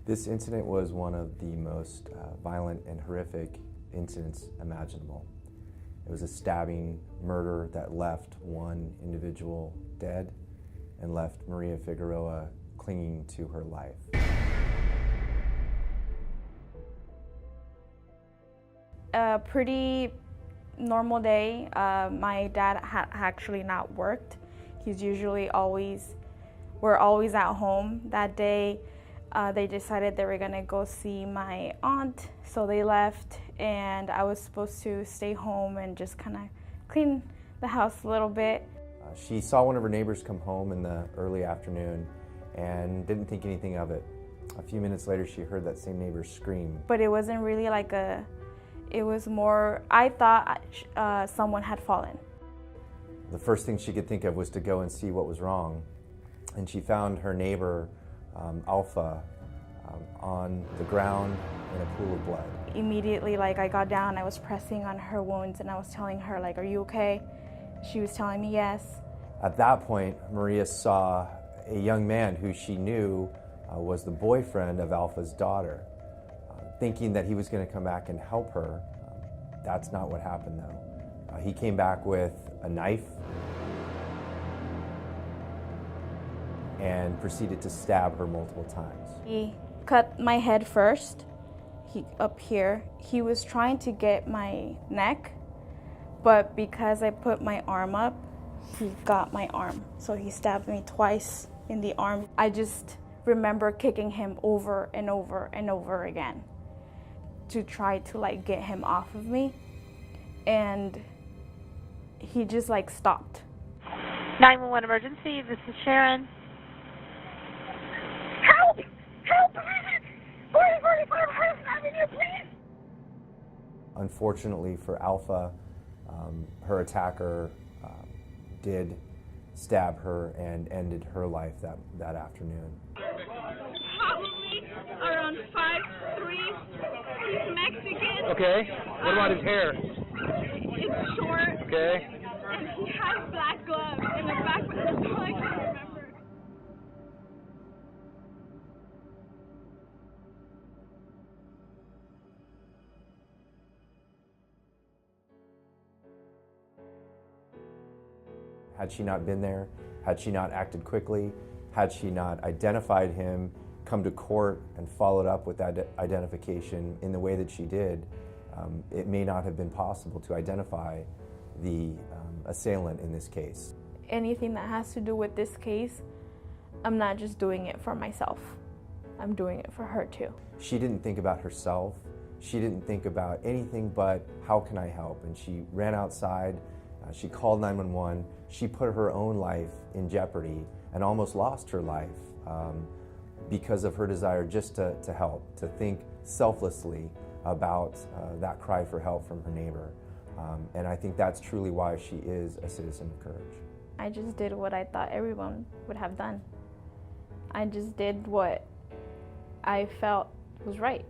This incident was one of the most violent and horrific incidents imaginable. It was a stabbing murder that left one individual dead and left Maria Figueroa clinging to her life. A pretty normal day. My dad had actually not worked. He's usually we're always at home. That day, they decided they were gonna go see my aunt, so they left, and I was supposed to stay home and just kind of clean the house a little bit. She saw one of her neighbors come home in the early afternoon and didn't think anything of it. A few minutes later, she heard that same neighbor scream. But it wasn't really it was more, I thought someone had fallen. The first thing she could think of was to go and see what was wrong. And she found her neighbor, Alpha, on the ground in a pool of blood. Immediately, I got down, I was pressing on her wounds and I was telling her, are you okay? She was telling me yes. At that point, Maria saw a young man who she knew was the boyfriend of Alpha's daughter. Thinking that he was going to come back and help her. That's not what happened, though. He came back with a knife and proceeded to stab her multiple times. He cut my head first, up here. He was trying to get my neck, but because I put my arm up, he got my arm. So he stabbed me twice in the arm. I just remember kicking him over and over and over again to try to get him off of me, and he just stopped. 911 emergency, this is Sharon. Help! Help! 4045 Hudson Avenue, please! Unfortunately for Alpha, her attacker did stab her and ended her life that afternoon. Probably around 5'3". He's Mexican. Okay. What about his hair? It's short. Okay. And he has black gloves in the back, but that's all I can remember. Had she not been there, had she not acted quickly, had she not identified him, come to court and followed up with that identification in the way that she did, it may not have been possible to identify the assailant in this case. Anything that has to do with this case, I'm not just doing it for myself. I'm doing it for her too. She didn't think about herself. She didn't think about anything but how can I help? And she ran outside, she called 911, she put her own life in jeopardy and almost lost her life because of her desire just to help, to think selflessly about that cry for help from her neighbor. And I think that's truly why she is a citizen of courage. I just did what I thought everyone would have done. I just did what I felt was right.